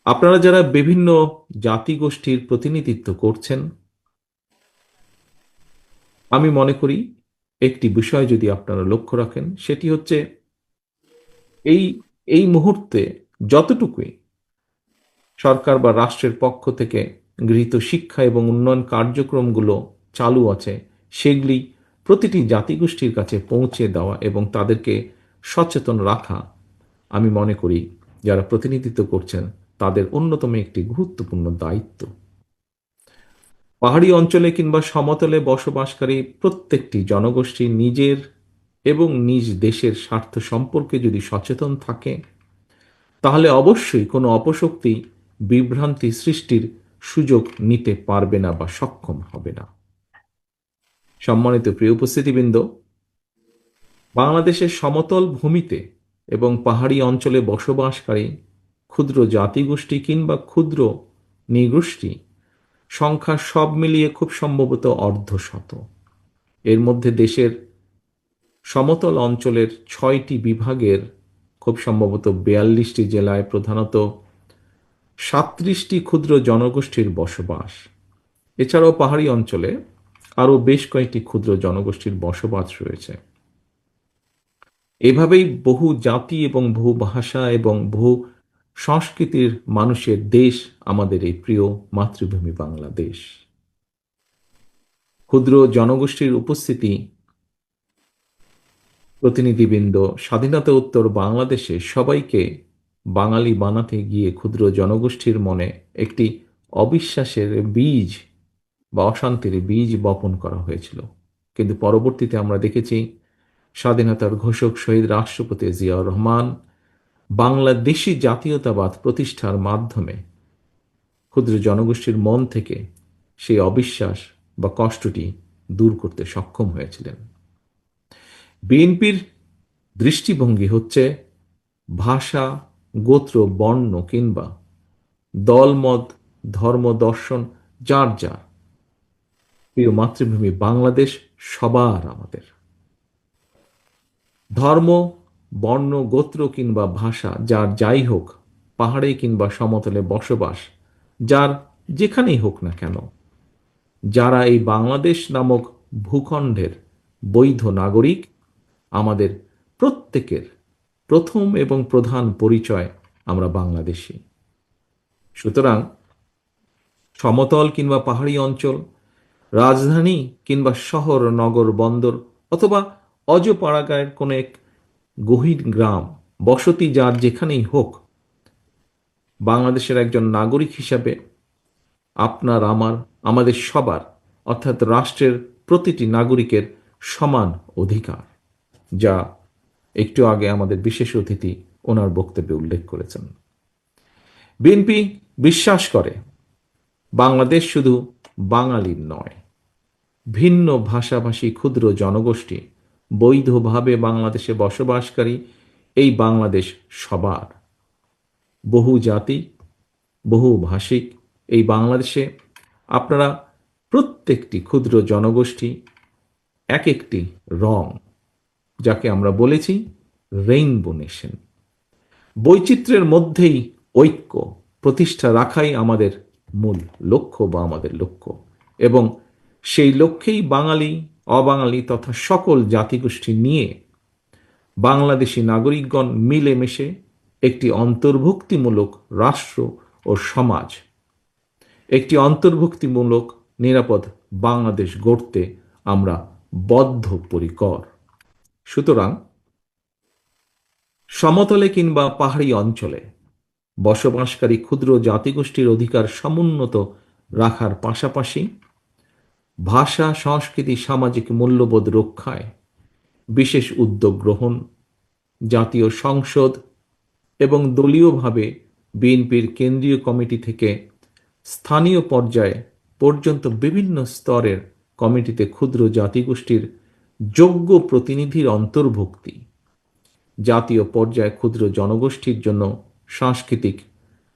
আপনারা যারা বিভিন্ন জাতিগোষ্ঠীর প্রতিনিধিত্ব করছেন, আমি মনে করি একটি বিষয় যদি আপনারা লক্ষ্য রাখেন, সেটি হচ্ছে এই এই মুহূর্তে যতটুকুই সরকার বা রাষ্ট্রের পক্ষ থেকে গৃহীত শিক্ষা এবং উন্নয়ন কার্যক্রমগুলো চালু আছে, সেগুলি প্রতিটি জাতিগোষ্ঠীর কাছে পৌঁছে দেওয়া এবং তাদেরকে সচেতন রাখা, আমি মনে করি যারা প্রতিনিধিত্ব করছেন তাদের অন্যতম একটি গুরুত্বপূর্ণ দায়িত্ব। পাহাড়ি অঞ্চলে কিংবা সমতলে বসবাসকারী প্রত্যেকটি জনগোষ্ঠী নিজের এবং নিজ দেশের স্বার্থ সম্পর্কে যদি সচেতন থাকে, তাহলে অবশ্যই কোনো অপশক্তি বিভ্রান্তি সৃষ্টির সুযোগ নিতে পারবে না বা সক্ষম হবে না। সম্মানিত প্রিয় উপস্থিতিবৃন্দ, বাংলাদেশের সমতল ভূমিতে এবং পাহাড়ি অঞ্চলে বসবাসকারী ক্ষুদ্র জাতিগোষ্ঠী কিংবা ক্ষুদ্র নৃগোষ্ঠী সংখ্যা সব মিলিয়ে খুব সম্ভবত অর্ধশত। এর মধ্যে দেশের সমতল অঞ্চলের ৬টি বিভাগের খুব সম্ভবত ৪২টি জেলায় প্রধানত ৩৭টি ক্ষুদ্র জনগোষ্ঠীর বসবাস। এছাড়াও পাহাড়ি অঞ্চলে আরও বেশ কয়েকটি ক্ষুদ্র জনগোষ্ঠীর বসবাস রয়েছে। এভাবেই বহু জাতি এবং বহু ভাষা এবং বহু সংস্কৃতির মানুষের দেশ আমাদের এই প্রিয় মাতৃভূমি বাংলাদেশ। ক্ষুদ্র জনগোষ্ঠীর উপস্থিতি, প্রতিনিধিবৃন্দ স্বাধীনতা উত্তর বাংলাদেশে সবাইকে বাঙালি বানাতে গিয়ে ক্ষুদ্র জনগোষ্ঠীর মনে একটি অবিশ্বাসের বীজ বা অশান্তির বীজ বপন করা হয়েছিল। কিন্তু পরবর্তীতে আমরা দেখেছি স্বাধীনতার ঘোষক শহীদ রাষ্ট্রপতি জিয়াউর রহমান বাংলাদেশি জাতীয়তাবাদ প্রতিষ্ঠার মাধ্যমে ক্ষুদ্র জনগোষ্ঠীর মন থেকে সেই অবিশ্বাস বা কষ্টটি দূর করতে সক্ষম হয়েছিলেন। বিএনপির দৃষ্টিভঙ্গি হচ্ছে ভাষা, গোত্র, বর্ণ কিংবা দলমত, ধর্ম, দর্শন যার যার, প্রিয় মাতৃভূমি বাংলাদেশ সবার আমাদের। ধর্ম, বর্ণ, গোত্র কিংবা ভাষা যার যাই হোক, পাহাড়ে কিংবা সমতলে বসবাস যার যেখানেই হোক না কেন, যারা এই বাংলাদেশ নামক ভূখণ্ডের বৈধ নাগরিক, আমাদের প্রত্যেকের প্রথম এবং প্রধান পরিচয় আমরা বাংলাদেশী। সুতরাং সমতল কিংবা পাহাড়ি অঞ্চল, রাজধানী কিংবা শহর, নগর, বন্দর অথবা অজপাড়াগাঁয়ের কোনো এক গহীন গ্রাম, বসতি যার যেখানেই হোক, বাংলাদেশের একজন নাগরিক হিসাবে আপনার, আমার, আমাদের সবার, অর্থাৎ রাষ্ট্রের প্রতিটি নাগরিকের সমান অধিকার, যা একটু আগে আমাদের বিশেষ অতিথি ওনার বক্তব্যে উল্লেখ করেছেন। বিএনপি বিশ্বাস করে বাংলাদেশ শুধু বাঙালির নয়, ভিন্ন ভাষাভাষী ক্ষুদ্র জনগোষ্ঠী বৈধভাবে বাংলাদেশে বসবাসকারী এই বাংলাদেশ সবার। বহু জাতি, বহু ভাষিক এই বাংলাদেশে আপনারা প্রত্যেকটি ক্ষুদ্র জনগোষ্ঠী এক একটি রং, যাকে আমরা বলেছি রেইনবো নেশন। বৈচিত্র্যের মধ্যেই ঐক্য প্রতিষ্ঠা রাখাই আমাদের মূল লক্ষ্য বা আমাদের লক্ষ্য, এবং সেই লক্ষ্যেই বাঙালি, অবাঙালি তথা সকল জাতিগোষ্ঠী নিয়ে বাংলাদেশি নাগরিকগণ মিলেমিশে একটি অন্তর্ভুক্তিমূলক রাষ্ট্র ও সমাজ, একটি অন্তর্ভুক্তিমূলক নিরাপদ বাংলাদেশ গড়তে আমরা বদ্ধপরিকর। সুতরাং সমতলে কিংবা পাহাড়ি অঞ্চলে বসবাসকারী ক্ষুদ্র জাতিগোষ্ঠীর অধিকার সমুন্নত রাখার পাশাপাশি ভাষা, সংস্কৃতি, সামাজিক মূল্যবোধ রক্ষায় বিশেষ উদ্যোগ গ্রহণ, জাতীয় সংসদ এবং দলীয়ভাবে বিএনপির কেন্দ্রীয় কমিটি থেকে স্থানীয় পর্যায়ে পর্যন্ত বিভিন্ন স্তরের কমিটিতে ক্ষুদ্র জাতিগোষ্ঠীর যোগ্য প্রতিনিধির অন্তর্ভুক্তি, জাতীয় পর্যায়ে ক্ষুদ্র জনগোষ্ঠীর জন্য সাংস্কৃতিক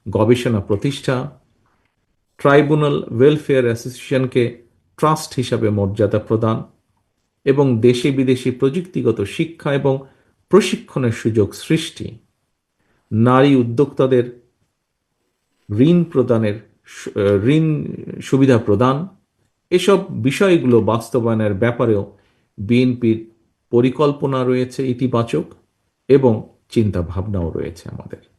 গবেষণা প্রতিষ্ঠা, ট্রাইব্যুনাল ওয়েলফেয়ার অ্যাসোসিয়েশনকে ট্রাস্ট হিসাবে মর্যাদা প্রদান এবং দেশে বিদেশি প্রযুক্তিগত শিক্ষা এবং প্রশিক্ষণের সুযোগ সৃষ্টি, নারী উদ্যোক্তাদের ঋণ প্রদানের ঋণ সুবিধা প্রদান, এসব বিষয়গুলো বাস্তবায়নের ব্যাপারেও বিএনপির পরিকল্পনা রয়েছে ইতিবাচক, এবং চিন্তা ভাবনাও রয়েছে আমাদের।